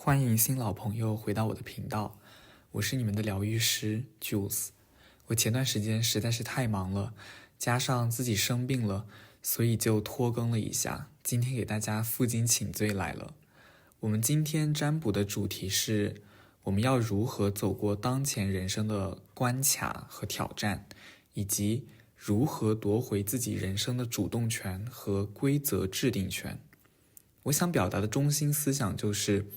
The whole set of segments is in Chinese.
欢迎新老朋友回到我的频道，我是你们的疗愈师 Jules。我前段时间实在是太忙了，加上自己生病了，所以就拖更了一下。今天给大家负荆请罪来了。我们今天占卜的主题是，我们要如何走过当前人生的关卡和挑战，以及如何夺回自己人生的主动权和规则制定权。我想表达的中心思想就是，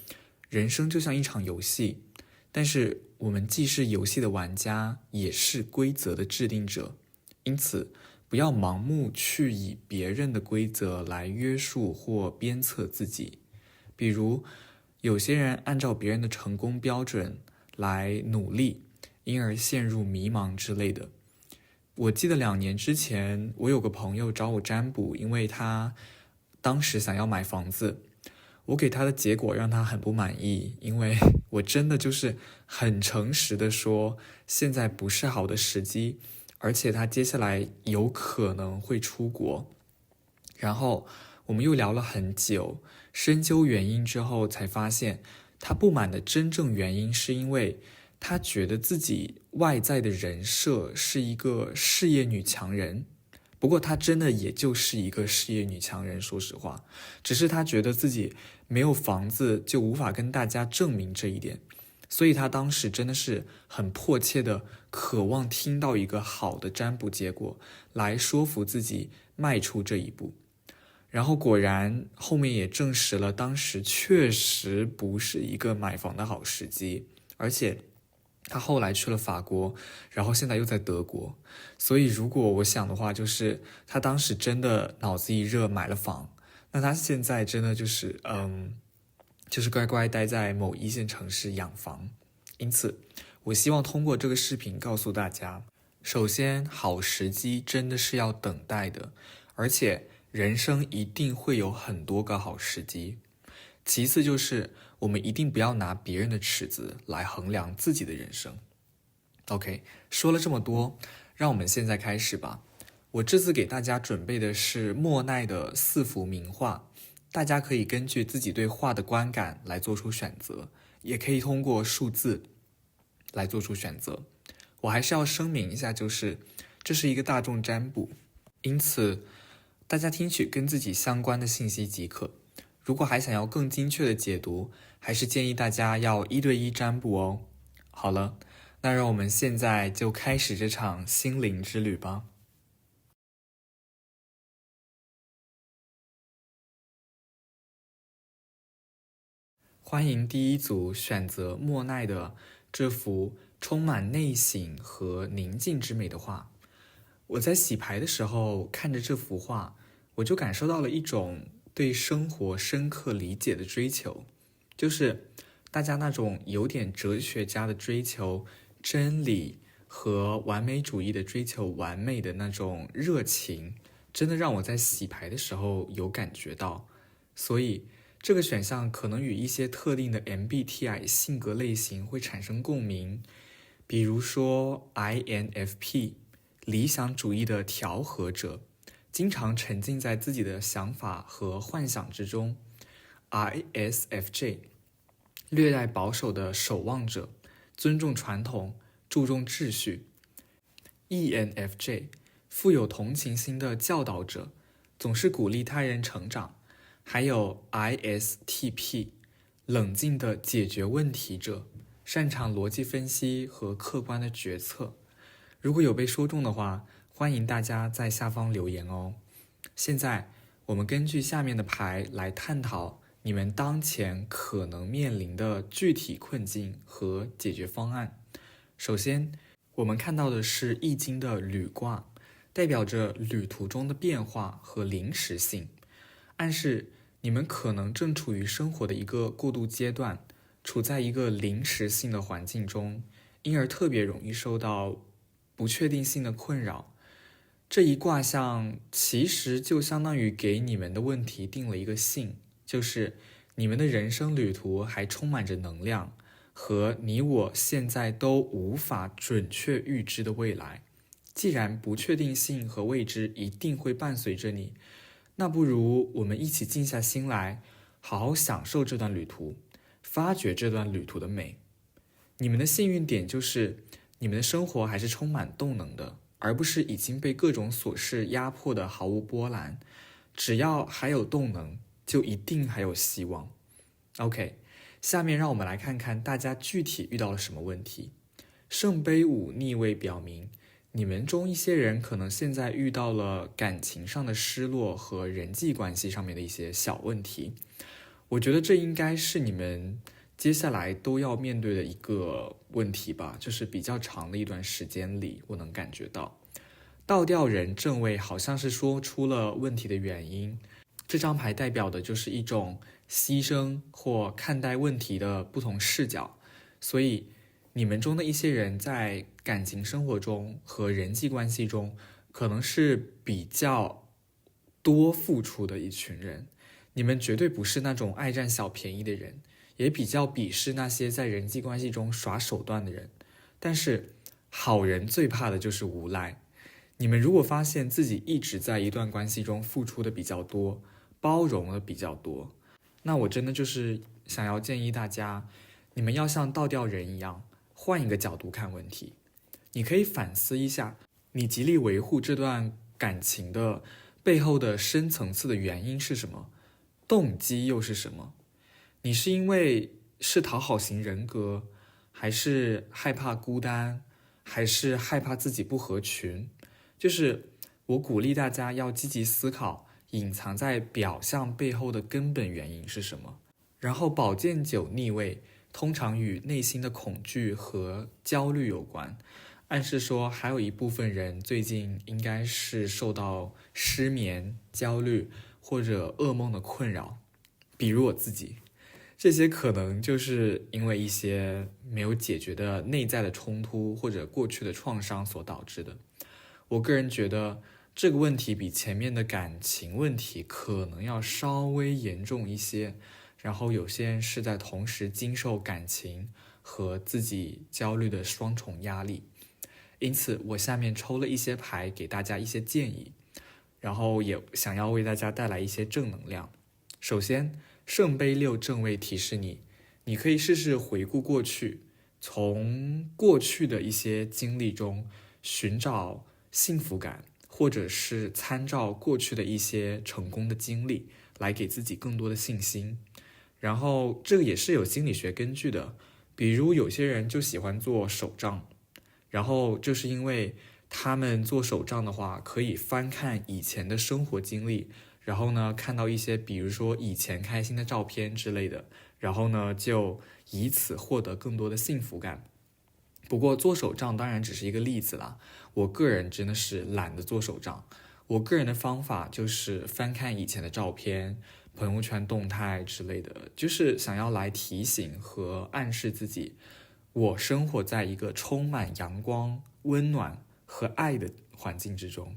人生就像一场游戏，但是我们既是游戏的玩家，也是规则的制定者。因此，不要盲目去以别人的规则来约束或鞭策自己。比如，有些人按照别人的成功标准来努力，因而陷入迷茫之类的。我记得2年之前，我有个朋友找我占卜，因为他当时想要买房子，我给他的结果让他很不满意，因为我真的就是很诚实的说，现在不是好的时机，而且他接下来有可能会出国。然后我们又聊了很久，深究原因之后才发现，他不满的真正原因是因为他觉得自己外在的人设是一个事业女强人。不过他真的也就是一个事业女强人，说实话，只是他觉得自己没有房子就无法跟大家证明这一点，所以他当时真的是很迫切的渴望听到一个好的占卜结果，来说服自己迈出这一步。然后果然后面也证实了，当时确实不是一个买房的好时机，而且他后来去了法国，然后现在又在德国，所以如果我想的话，就是他当时真的脑子一热买了房，那他现在真的就是乖乖待在某一线城市养房。因此我希望通过这个视频告诉大家，首先好时机真的是要等待的，而且人生一定会有很多个好时机。其次就是我们一定不要拿别人的尺子来衡量自己的人生。OK， 说了这么多，让我们现在开始吧。我这次给大家准备的是莫奈的4幅名画，大家可以根据自己对画的观感来做出选择，也可以通过数字来做出选择。我还是要声明一下，就是这是一个大众占卜，因此大家听取跟自己相关的信息即可。如果还想要更精确的解读，还是建议大家要1对1占卜哦。好了，那让我们现在就开始这场心灵之旅吧。欢迎第一组选择莫奈的这幅充满内省和宁静之美的画。我在洗牌的时候看着这幅画，我就感受到了一种对生活深刻理解的追求，就是大家那种有点哲学家的追求真理和完美主义的追求完美的那种热情，真的让我在洗牌的时候有感觉到。所以这个选项可能与一些特定的 MBTI 性格类型会产生共鸣，比如说 INFP 理想主义的调和者，经常沉浸在自己的想法和幻想之中。ISFJ 略带保守的守望者，尊重传统，注重秩序。ENFJ 富有同情心的教导者，总是鼓励他人成长。还有 ISTP 冷静的解决问题者，擅长逻辑分析和客观的决策。如果有被说中的话，欢迎大家在下方留言哦。现在我们根据下面的牌来探讨你们当前可能面临的具体困境和解决方案。首先，我们看到的是易经的履卦，代表着旅途中的变化和临时性，暗示你们可能正处于生活的一个过渡阶段，处在一个临时性的环境中，因而特别容易受到不确定性的困扰。这一卦象其实就相当于给你们的问题定了一个性，就是你们的人生旅途还充满着能量和你我现在都无法准确预知的未来。既然不确定性和未知一定会伴随着你，那不如我们一起静下心来，好好享受这段旅途，发掘这段旅途的美。你们的幸运点就是你们的生活还是充满动能的，而不是已经被各种琐事压迫的毫无波澜。只要还有动能，就一定还有希望。OK， 下面让我们来看看大家具体遇到了什么问题。圣杯5逆位表明，你们中一些人可能现在遇到了感情上的失落和人际关系上面的一些小问题。我觉得这应该是你们接下来都要面对的一个问题吧，就是比较长的一段时间里，我能感觉到倒吊人正位好像是说出了问题的原因。这张牌代表的就是一种牺牲或看待问题的不同视角，所以你们中的一些人在感情生活中和人际关系中可能是比较多付出的一群人。你们绝对不是那种爱占小便宜的人，也比较鄙视那些在人际关系中耍手段的人。但是好人最怕的就是无赖。你们如果发现自己一直在一段关系中付出的比较多，包容的比较多，那我真的就是想要建议大家，你们要像倒吊人一样，换一个角度看问题。你可以反思一下，你极力维护这段感情的背后的深层次的原因是什么，动机又是什么？你是因为是讨好型人格，还是害怕孤单，还是害怕自己不合群？就是我鼓励大家要积极思考隐藏在表象背后的根本原因是什么。然后宝剑9逆位通常与内心的恐惧和焦虑有关，暗示说还有一部分人最近应该是受到失眠、焦虑或者噩梦的困扰，比如我自己。这些可能就是因为一些没有解决的内在的冲突或者过去的创伤所导致的。我个人觉得这个问题比前面的感情问题可能要稍微严重一些，然后有些人是在同时经受感情和自己焦虑的双重压力。因此我下面抽了一些牌给大家一些建议，然后也想要为大家带来一些正能量。首先，圣杯6正位提示你，你可以试试回顾过去，从过去的一些经历中寻找幸福感，或者是参照过去的一些成功的经历来给自己更多的信心。然后这个也是有心理学根据的，比如有些人就喜欢做手账，然后就是因为他们做手账的话可以翻看以前的生活经历，然后呢看到一些比如说以前开心的照片之类的，然后呢就以此获得更多的幸福感。不过做手账当然只是一个例子啦，我个人真的是懒得做手账。我个人的方法就是翻看以前的照片、朋友圈动态之类的，就是想要来提醒和暗示自己，我生活在一个充满阳光、温暖和爱的环境之中。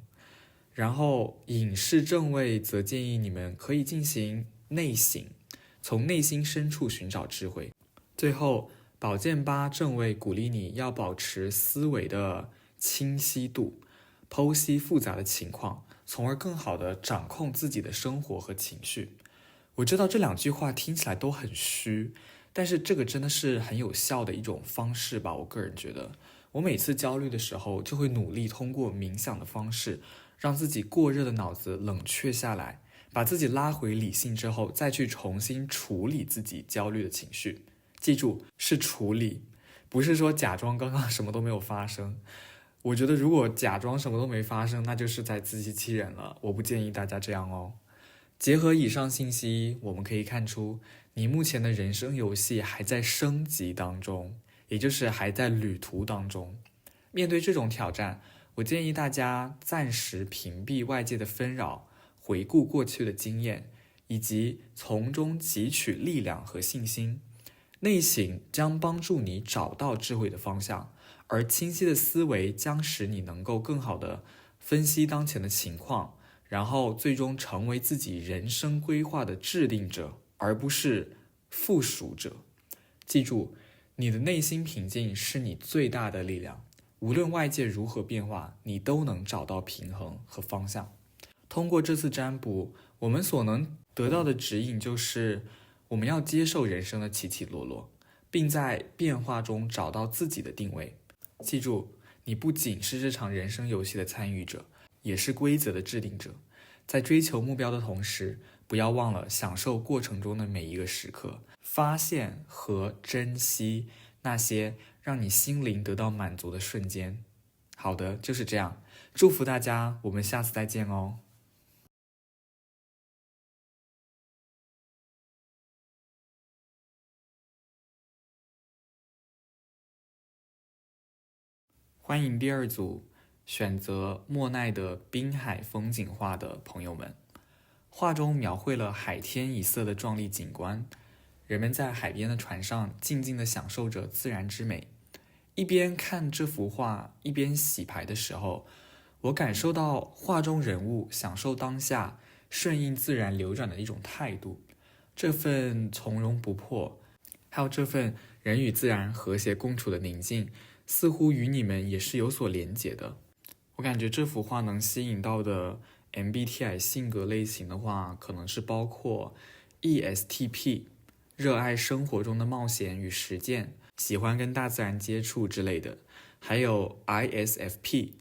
然后隐士正位则建议你们可以进行内省，从内心深处寻找智慧。最后宝剑8正位鼓励你要保持思维的清晰度，剖析复杂的情况，从而更好地掌控自己的生活和情绪。我知道这两句话听起来都很虚，但是这个真的是很有效的一种方式吧，我个人觉得。我每次焦虑的时候就会努力通过冥想的方式让自己过热的脑子冷却下来，把自己拉回理性之后再去重新处理自己焦虑的情绪。记住，是处理，不是说假装刚刚什么都没有发生。我觉得如果假装什么都没发生，那就是在自欺欺人了，我不建议大家这样哦。结合以上信息，我们可以看出你目前的人生游戏还在升级当中，也就是还在旅途当中。面对这种挑战，我建议大家暂时屏蔽外界的纷扰，回顾过去的经验，以及从中汲取力量和信心。内省将帮助你找到智慧的方向，而清晰的思维将使你能够更好地分析当前的情况，然后最终成为自己人生规划的制定者，而不是附属者。记住，你的内心平静是你最大的力量，无论外界如何变化，你都能找到平衡和方向。通过这次占卜，我们所能得到的指引就是，我们要接受人生的起起落落，并在变化中找到自己的定位。记住，你不仅是这场人生游戏的参与者，也是规则的制定者。在追求目标的同时，不要忘了享受过程中的每一个时刻，发现和珍惜那些让你心灵得到满足的瞬间。好的，就是这样。祝福大家，我们下次再见哦。欢迎第二组选择莫奈的滨海风景画的朋友们。画中描绘了海天一色的壮丽景观，人们在海边的船上静静地享受着自然之美。一边看这幅画，一边洗牌的时候，我感受到画中人物享受当下、顺应自然流转的一种态度，这份从容不迫，还有这份人与自然和谐共处的宁静，似乎与你们也是有所连结的。我感觉这幅画能吸引到的 MBTI 性格类型的话，可能是包括 ESTP 热爱生活中的冒险与实践，喜欢跟大自然接触之类的，还有 ISFP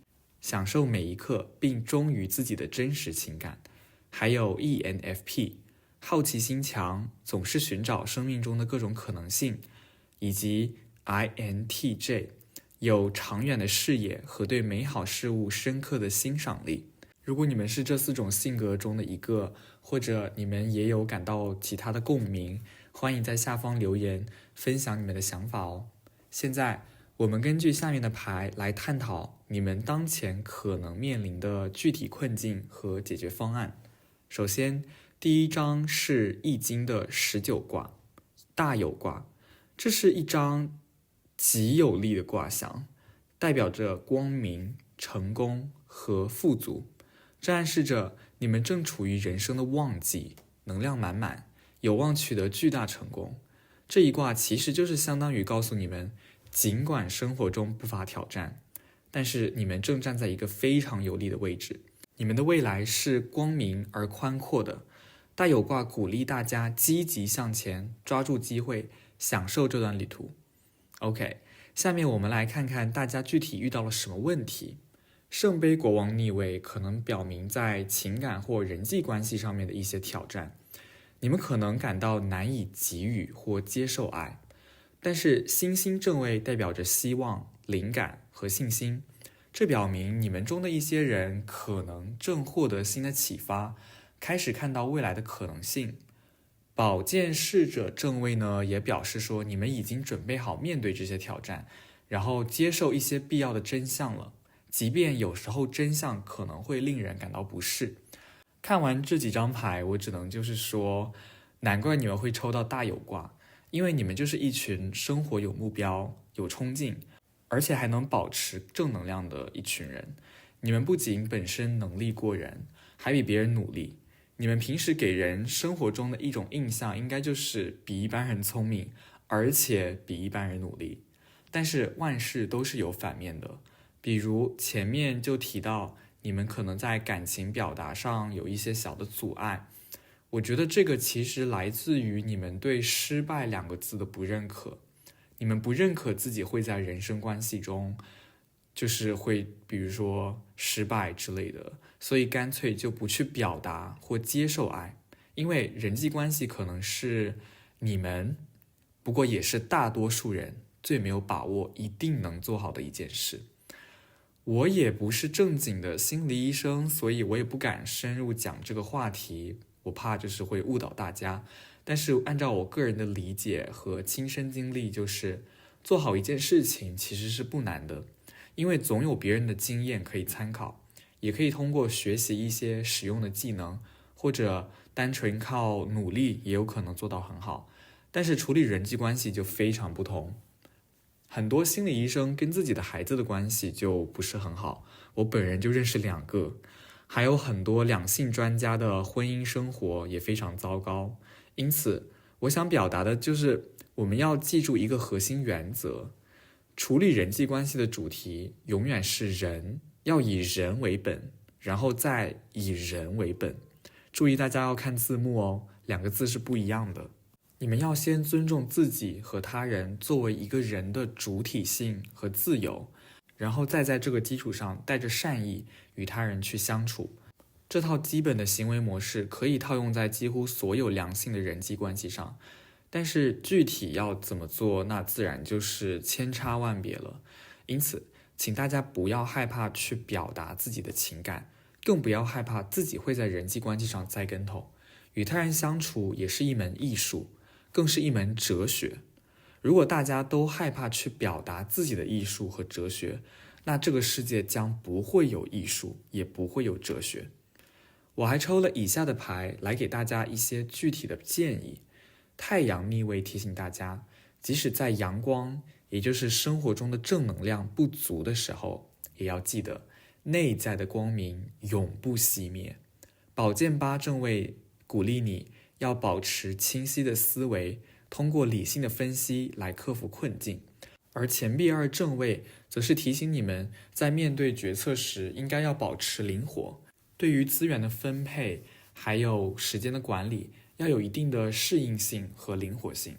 享受每一刻并忠于自己的真实情感，还有 ENFP 好奇心强，总是寻找生命中的各种可能性，以及 INTJ 有长远的视野和对美好事物深刻的欣赏力。如果你们是这4种性格中的一个，或者你们也有感到其他的共鸣，欢迎在下方留言分享你们的想法哦。现在我们根据下面的牌来探讨你们当前可能面临的具体困境和解决方案。首先，第一张是易经的19卦，大有卦。这是一张极有力的卦象，代表着光明、成功和富足。这暗示着你们正处于人生的旺季，能量满满，有望取得巨大成功。这一卦其实就是相当于告诉你们，尽管生活中不乏挑战，但是你们正站在一个非常有利的位置，你们的未来是光明而宽阔的。大有卦鼓励大家积极向前，抓住机会，享受这段旅途。OK， 下面我们来看看大家具体遇到了什么问题。圣杯国王逆位可能表明在情感或人际关系上面的一些挑战，你们可能感到难以给予或接受爱。但是星星正位代表着希望、灵感和信心，这表明你们中的一些人可能正获得新的启发，开始看到未来的可能性。宝剑侍者正位呢，也表示说你们已经准备好面对这些挑战，然后接受一些必要的真相了，即便有时候真相可能会令人感到不适。看完这几张牌，我只能就是说，难怪你们会抽到大有卦，因为你们就是一群生活有目标、有冲劲，而且还能保持正能量的一群人。你们不仅本身能力过人，还比别人努力。你们平时给人生活中的一种印象，应该就是比一般人聪明，而且比一般人努力。但是万事都是有反面的，比如前面就提到，你们可能在感情表达上有一些小的阻碍。我觉得这个其实来自于你们对失败2个字的不认可。你们不认可自己会在人生关系中就是会比如说失败之类的，所以干脆就不去表达或接受爱。因为人际关系可能是你们，不过也是大多数人最没有把握一定能做好的一件事。我也不是正经的心理医生，所以我也不敢深入讲这个话题，我怕就是会误导大家。但是按照我个人的理解和亲身经历，就是做好一件事情其实是不难的，因为总有别人的经验可以参考，也可以通过学习一些实用的技能，或者单纯靠努力也有可能做到很好。但是处理人际关系就非常不同，很多心理医生跟自己的孩子的关系就不是很好，我本人就认识2个，还有很多两性专家的婚姻生活也非常糟糕。因此我想表达的就是我们要记住一个核心原则，处理人际关系的主题永远是人，要以人为本，然后再以人为本。注意大家要看字幕哦，2个字是不一样的。你们要先尊重自己和他人作为一个人的主体性和自由，然后再在这个基础上带着善意与他人去相处。这套基本的行为模式可以套用在几乎所有良性的人际关系上，但是具体要怎么做，那自然就是千差万别了。因此，请大家不要害怕去表达自己的情感，更不要害怕自己会在人际关系上栽跟头。与他人相处也是一门艺术，更是一门哲学。如果大家都害怕去表达自己的艺术和哲学，那这个世界将不会有艺术，也不会有哲学。我还抽了以下的牌来给大家一些具体的建议。太阳逆位提醒大家，即使在阳光，也就是生活中的正能量不足的时候，也要记得内在的光明永不熄灭。宝剑八正位鼓励你要保持清晰的思维，通过理性的分析来克服困境。而钱币二正位则是提醒你们在面对决策时应该要保持灵活，对于资源的分配还有时间的管理要有一定的适应性和灵活性。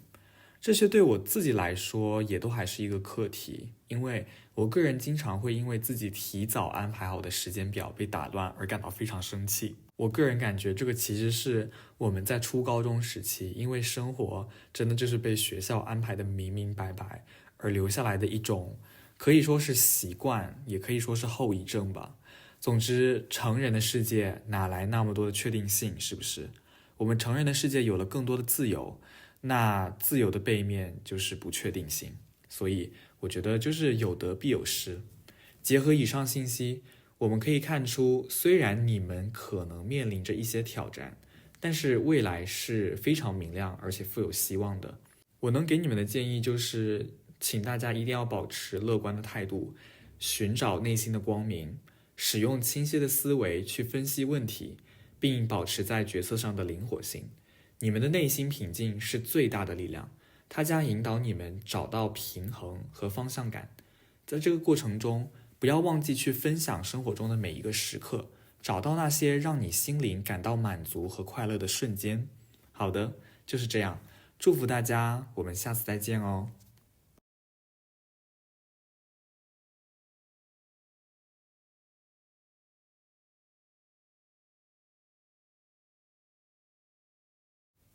这些对我自己来说也都还是一个课题，因为我个人经常会因为自己提早安排好的时间表被打乱而感到非常生气。我个人感觉这个其实是我们在初高中时期，因为生活真的就是被学校安排的明明白白，而留下来的一种可以说是习惯，也可以说是后遗症吧。总之，成人的世界哪来那么多的确定性，是不是？我们成人的世界有了更多的自由，那自由的背面就是不确定性。所以我觉得就是有得必有失。结合以上信息，我们可以看出，虽然你们可能面临着一些挑战，但是未来是非常明亮而且富有希望的。我能给你们的建议就是，请大家一定要保持乐观的态度，寻找内心的光明，使用清晰的思维去分析问题，并保持在决策上的灵活性。你们的内心平静是最大的力量，它将引导你们找到平衡和方向感。在这个过程中，不要忘记去分享生活中的每一个时刻，找到那些让你心灵感到满足和快乐的瞬间。好的，就是这样，祝福大家，我们下次再见哦。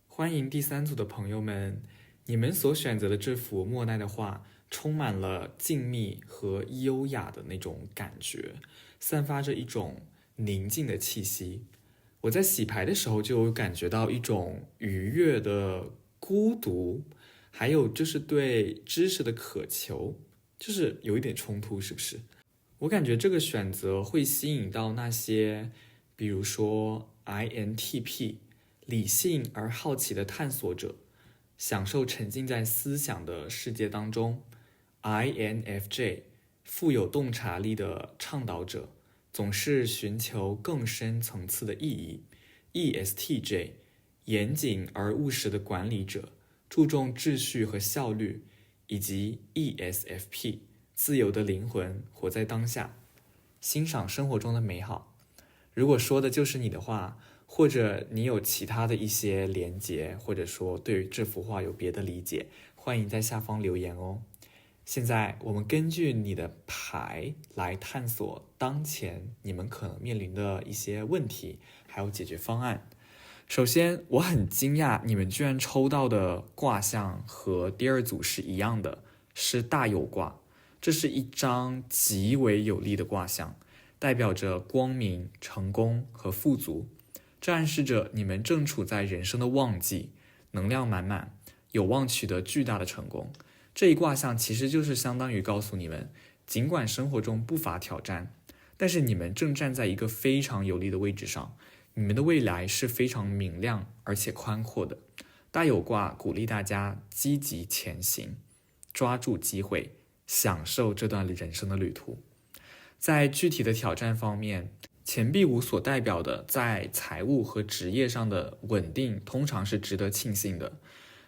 欢迎第三组的朋友们，你们所选择的这幅莫奈的画充满了静谧和优雅的那种感觉，散发着一种宁静的气息。我在洗牌的时候就有感觉到一种愉悦的孤独，还有就是对知识的渴求，就是有一点冲突，是不是？我感觉这个选择会吸引到那些，比如说 INTP 理性而好奇的探索者，享受沉浸在思想的世界当中。INFJ 富有洞察力的倡导者，总是寻求更深层次的意义。ESTJ 严谨而务实的管理者，注重秩序和效率。以及 ESFP 自由的灵魂，活在当下，欣赏生活中的美好。如果说的就是你的话，或者你有其他的一些连结，或者说对于这幅画有别的理解，欢迎在下方留言哦。现在我们根据你的牌来探索当前你们可能面临的一些问题，还有解决方案。首先，我很惊讶你们居然抽到的卦象和第二组是一样的，是大有卦。这是一张极为有力的卦象，代表着光明、成功和富足。这暗示着你们正处在人生的旺季，能量满满，有望取得巨大的成功。这一卦象其实就是相当于告诉你们，尽管生活中不乏挑战，但是你们正站在一个非常有利的位置上，你们的未来是非常明亮而且宽阔的。大有卦鼓励大家积极前行，抓住机会，享受这段人生的旅途。在具体的挑战方面，钱币五所代表的在财务和职业上的稳定通常是值得庆幸的，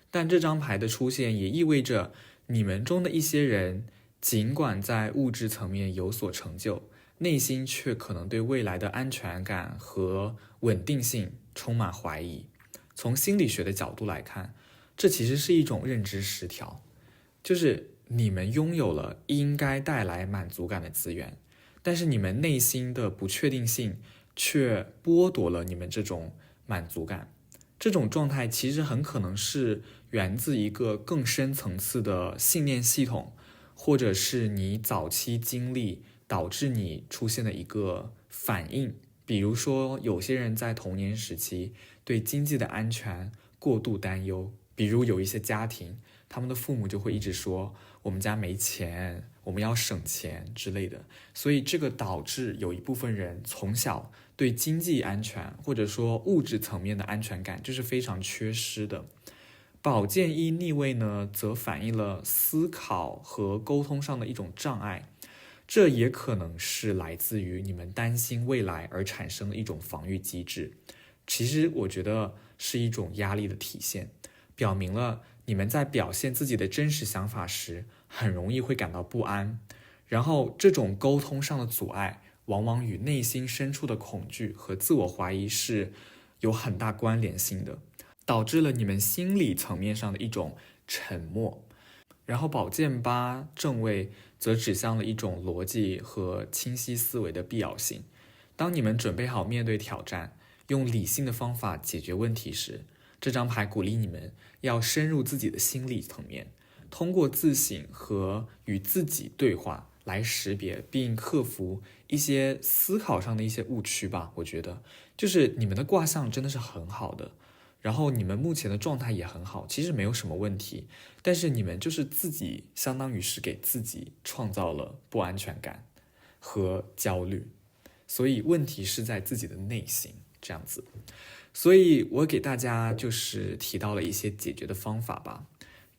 但这张牌的出现也意味着你们中的一些人尽管在物质层面有所成就，内心却可能对未来的安全感和稳定性充满怀疑。从心理学的角度来看，这其实是一种认知失调，就是你们拥有了应该带来满足感的资源，但是你们内心的不确定性却剥夺了你们这种满足感。这种状态其实很可能是源自一个更深层次的信念系统，或者是你早期经历导致你出现的一个反应。比如说有些人在童年时期对经济的安全过度担忧，比如有一些家庭他们的父母就会一直说我们家没钱，我们要省钱之类的，所以这个导致有一部分人从小对经济安全或者说物质层面的安全感就是非常缺失的。宝剑一逆位呢，则反映了思考和沟通上的一种障碍，这也可能是来自于你们担心未来而产生的一种防御机制。其实我觉得是一种压力的体现，表明了你们在表现自己的真实想法时，很容易会感到不安，然后这种沟通上的阻碍，往往与内心深处的恐惧和自我怀疑是有很大关联性的，导致了你们心理层面上的一种沉默。然后宝剑八正位则指向了一种逻辑和清晰思维的必要性。当你们准备好面对挑战，用理性的方法解决问题时，这张牌鼓励你们要深入自己的心理层面，通过自省和与自己对话来识别并克服一些思考上的一些误区吧。我觉得就是你们的卦象真的是很好的，然后你们目前的状态也很好，其实没有什么问题，但是你们就是自己相当于是给自己创造了不安全感和焦虑，所以问题是在自己的内心这样子。所以我给大家就是提到了一些解决的方法吧。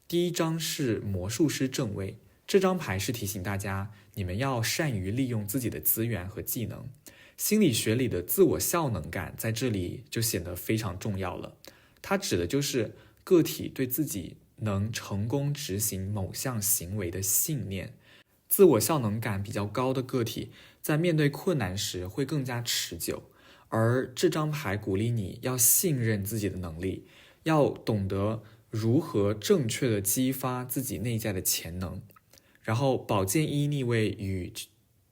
第一张是魔术师正位，这张牌是提醒大家你们要善于利用自己的资源和技能。心理学里的自我效能感在这里就显得非常重要了，它指的就是个体对自己能成功执行某项行为的信念。自我效能感比较高的个体在面对困难时会更加持久，而这张牌鼓励你要信任自己的能力，要懂得如何正确的激发自己内在的潜能。然后宝剑一逆位与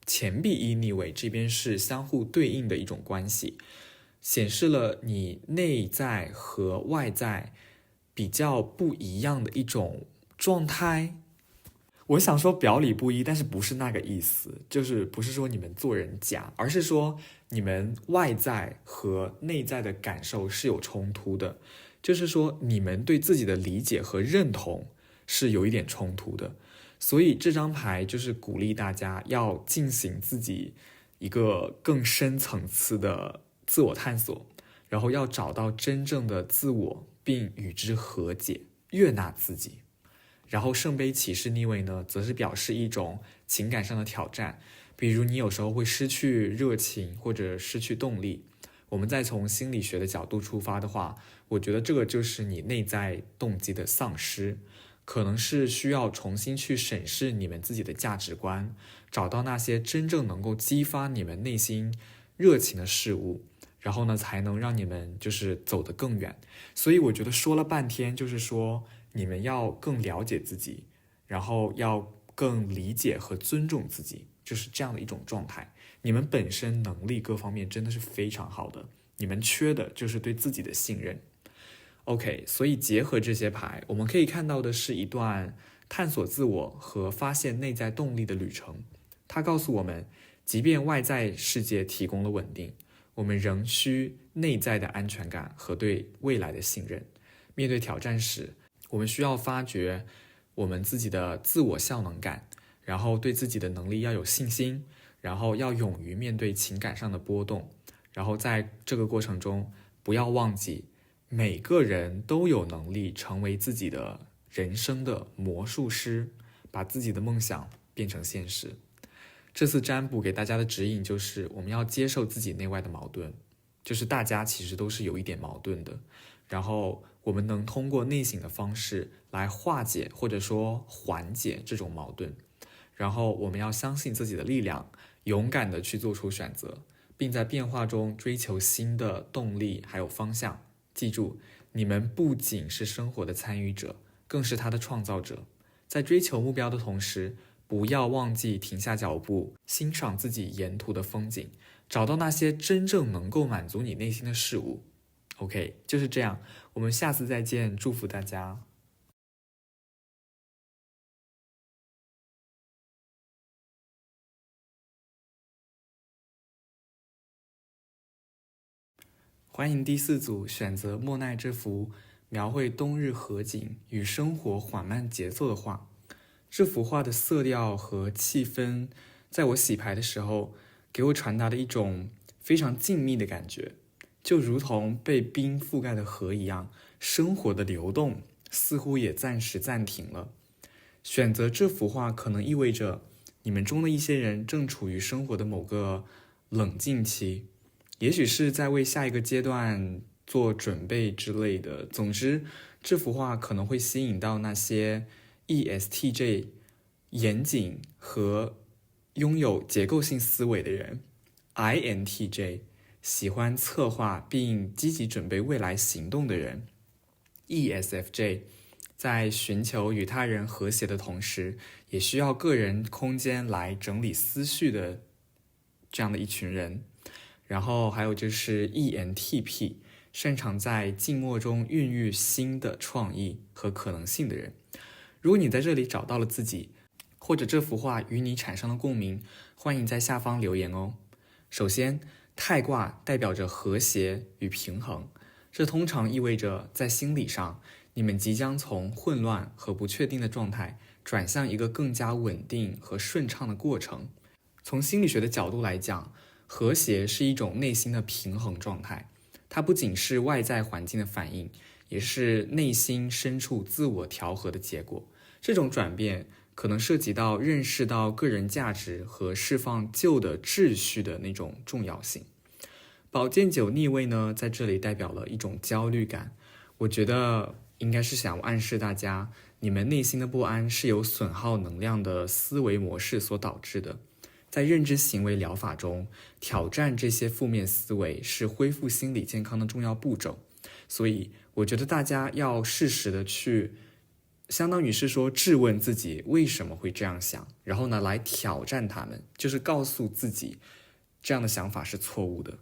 钱币一逆位这边是相互对应的一种关系，显示了你内在和外在比较不一样的一种状态。我想说表里不一，但是不是那个意思，就是不是说你们做人假，而是说你们外在和内在的感受是有冲突的，就是说你们对自己的理解和认同是有一点冲突的。所以这张牌就是鼓励大家要进行自己一个更深层次的自我探索，然后要找到真正的自我，并与之和解，悦纳自己。然后圣杯骑士逆位呢，则是表示一种情感上的挑战，比如你有时候会失去热情或者失去动力。我们再从心理学的角度出发的话，我觉得这个就是你内在动机的丧失，可能是需要重新去审视你们自己的价值观，找到那些真正能够激发你们内心热情的事物，然后呢，才能让你们就是走得更远。所以我觉得说了半天，就是说你们要更了解自己，然后要更理解和尊重自己，就是这样的一种状态。你们本身能力各方面真的是非常好的，你们缺的就是对自己的信任。OK， 所以结合这些牌，我们可以看到的是一段探索自我和发现内在动力的旅程。它告诉我们，即便外在世界提供了稳定，我们仍需内在的安全感和对未来的信任。面对挑战时，我们需要发掘我们自己的自我效能感，然后对自己的能力要有信心，然后要勇于面对情感上的波动，然后在这个过程中不要忘记每个人都有能力成为自己的人生的魔术师，把自己的梦想变成现实。这次占卜给大家的指引就是我们要接受自己内外的矛盾，就是大家其实都是有一点矛盾的，然后我们能通过内省的方式来化解或者说缓解这种矛盾，然后我们要相信自己的力量，勇敢地去做出选择，并在变化中追求新的动力还有方向。记住，你们不仅是生活的参与者，更是它的创造者。在追求目标的同时，不要忘记停下脚步，欣赏自己沿途的风景，找到那些真正能够满足你内心的事物。OK， 就是这样，我们下次再见，祝福大家。欢迎第4组选择莫奈这幅描绘冬日河景与生活缓慢节奏的画。这幅画的色调和气氛，在我洗牌的时候，给我传达的一种非常静谧的感觉，就如同被冰覆盖的河一样，生活的流动似乎也暂时暂停了。选择这幅画可能意味着你们中的一些人正处于生活的某个冷静期，也许是在为下一个阶段做准备之类的。总之，这幅画可能会吸引到那些 ESTJ 严谨和拥有结构性思维的人， INTJ 喜欢策划并积极准备未来行动的人， ESFJ 在寻求与他人和谐的同时，也需要个人空间来整理思绪的这样的一群人。然后还有就是 ENTP 擅长在静默中孕育新的创意和可能性的人。如果你在这里找到了自己，或者这幅画与你产生了共鸣，欢迎在下方留言哦。首先，太卦代表着和谐与平衡，这通常意味着在心理上，你们即将从混乱和不确定的状态转向一个更加稳定和顺畅的过程。从心理学的角度来讲，和谐是一种内心的平衡状态，它不仅是外在环境的反应，也是内心深处自我调和的结果。这种转变可能涉及到认识到个人价值和释放旧的秩序的那种重要性。宝剑9逆位呢，在这里代表了一种焦虑感，我觉得应该是想暗示大家，你们内心的不安是由损耗能量的思维模式所导致的。在认知行为疗法中，挑战这些负面思维是恢复心理健康的重要步骤。所以我觉得大家要适时的去，相当于是说质问自己为什么会这样想，然后呢来挑战他们，就是告诉自己这样的想法是错误的。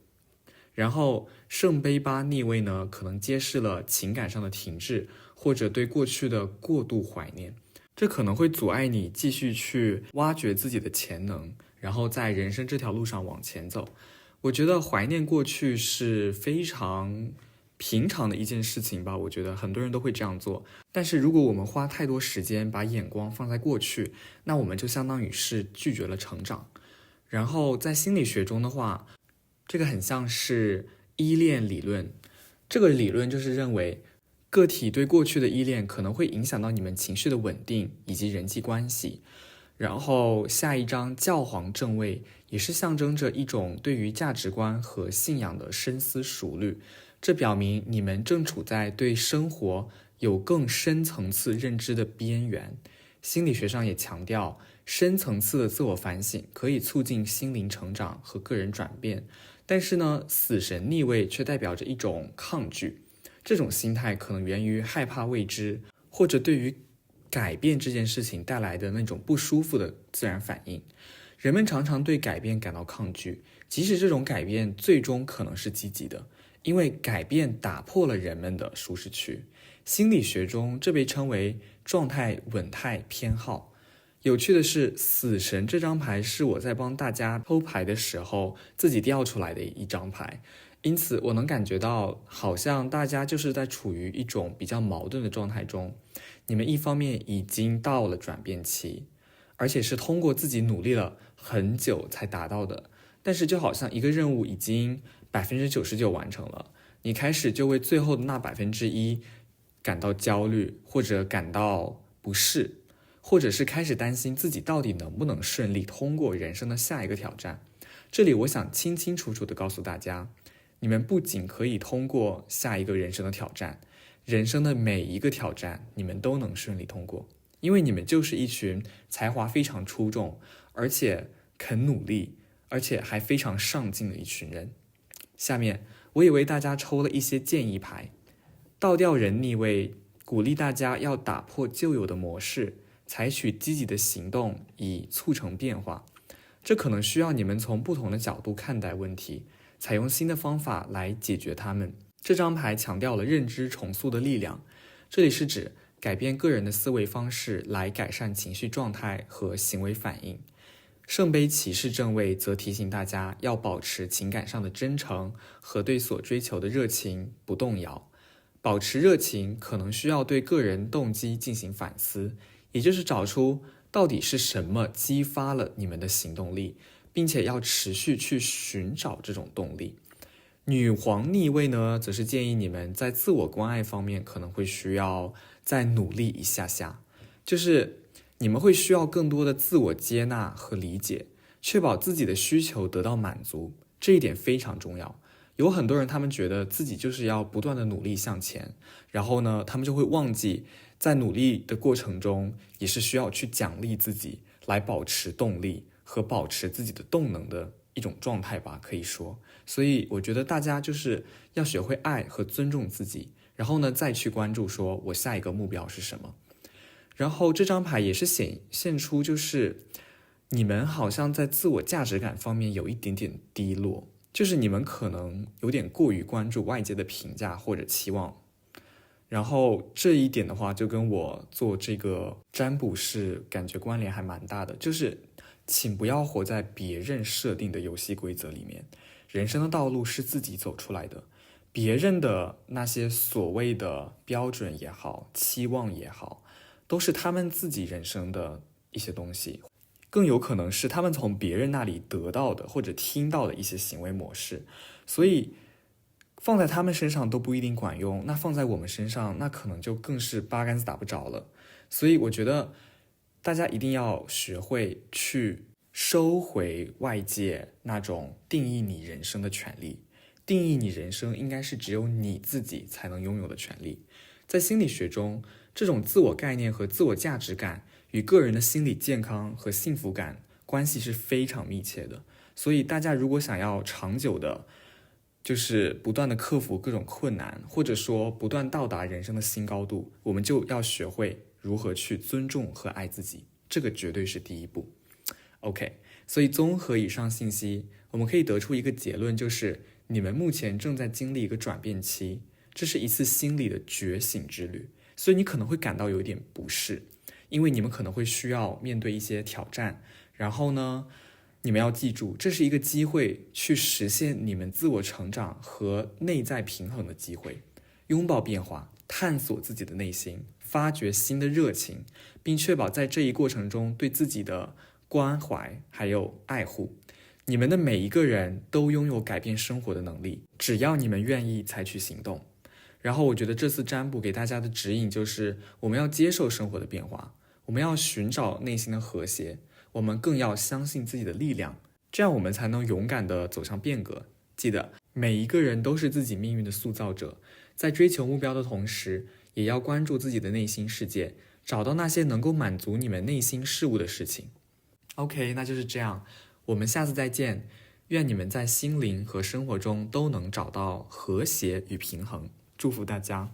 然后圣杯8逆位呢，可能揭示了情感上的停滞，或者对过去的过度怀念，这可能会阻碍你继续去挖掘自己的潜能，然后在人生这条路上往前走。我觉得怀念过去是非常平常的一件事情吧，我觉得很多人都会这样做。但是如果我们花太多时间把眼光放在过去，那我们就相当于是拒绝了成长。然后在心理学中的话，这个很像是依恋理论，这个理论就是认为个体对过去的依恋可能会影响到你们情绪的稳定以及人际关系。然后下一张教皇正位也是象征着一种对于价值观和信仰的深思熟虑，这表明你们正处在对生活有更深层次认知的边缘。心理学上也强调，深层次的自我反省可以促进心灵成长和个人转变。但是呢，死神逆位却代表着一种抗拒，这种心态可能源于害怕未知，或者对于改变这件事情带来的那种不舒服的自然反应。人们常常对改变感到抗拒，即使这种改变最终可能是积极的，因为改变打破了人们的舒适区。心理学中这被称为状态稳态偏好。有趣的是，死神这张牌是我在帮大家抽牌的时候自己调出来的一张牌，因此我能感觉到好像大家就是在处于一种比较矛盾的状态中。你们一方面已经到了转变期，而且是通过自己努力了很久才达到的，但是就好像一个任务已经99%完成了，你开始就为最后的那1%感到焦虑，或者感到不适，或者是开始担心自己到底能不能顺利通过人生的下一个挑战。这里我想清清楚楚地告诉大家，你们不仅可以通过下一个人生的挑战，人生的每一个挑战你们都能顺利通过，因为你们就是一群才华非常出众，而且肯努力，而且还非常上进的一群人。下面我也为大家抽了一些建议牌，倒吊人逆位鼓励大家要打破旧有的模式，采取积极的行动以促成变化。这可能需要你们从不同的角度看待问题，采用新的方法来解决它们。这张牌强调了认知重塑的力量，这里是指改变个人的思维方式来改善情绪状态和行为反应。圣杯骑士正位则提醒大家要保持情感上的真诚和对所追求的热情不动摇。保持热情可能需要对个人动机进行反思，也就是找出到底是什么激发了你们的行动力，并且要持续去寻找这种动力。女皇逆位呢，则是建议你们在自我关爱方面可能会需要再努力一下下，就是你们会需要更多的自我接纳和理解，确保自己的需求得到满足，这一点非常重要。有很多人他们觉得自己就是要不断的努力向前，然后呢，他们就会忘记在努力的过程中也是需要去奖励自己，来保持动力和保持自己的动能的一种状态吧，可以说。所以我觉得大家就是要学会爱和尊重自己，然后呢再去关注说我下一个目标是什么。然后这张牌也是显现出就是你们好像在自我价值感方面有一点点低落，就是你们可能有点过于关注外界的评价或者期望。然后这一点的话就跟我做这个占卜是感觉关联还蛮大的，就是请不要活在别人设定的游戏规则里面，人生的道路是自己走出来的，别人的那些所谓的标准也好，期望也好，都是他们自己人生的一些东西，更有可能是他们从别人那里得到的或者听到的一些行为模式，所以放在他们身上都不一定管用，那放在我们身上那可能就更是八竿子打不着了。所以我觉得大家一定要学会去收回外界那种定义你人生的权利，定义你人生应该是只有你自己才能拥有的权利。在心理学中，这种自我概念和自我价值感与个人的心理健康和幸福感关系是非常密切的。所以大家如果想要长久的就是不断的克服各种困难，或者说不断到达人生的新高度，我们就要学会如何去尊重和爱自己，这个绝对是第一步。OK， 所以综合以上信息，我们可以得出一个结论，就是你们目前正在经历一个转变期，这是一次心理的觉醒之旅，所以你可能会感到有一点不适，因为你们可能会需要面对一些挑战，然后呢，你们要记住，这是一个机会去实现你们自我成长和内在平衡的机会，拥抱变化，探索自己的内心，发掘新的热情，并确保在这一过程中对自己的关怀还有爱护。你们的每一个人都拥有改变生活的能力，只要你们愿意采取行动。然后我觉得这次占卜给大家的指引就是，我们要接受生活的变化，我们要寻找内心的和谐，我们更要相信自己的力量，这样我们才能勇敢地走向变革。记得，每一个人都是自己命运的塑造者，在追求目标的同时，也要关注自己的内心世界，找到那些能够满足你们内心事物的事情。OK， 那就是这样，我们下次再见。愿你们在心灵和生活中都能找到和谐与平衡。祝福大家。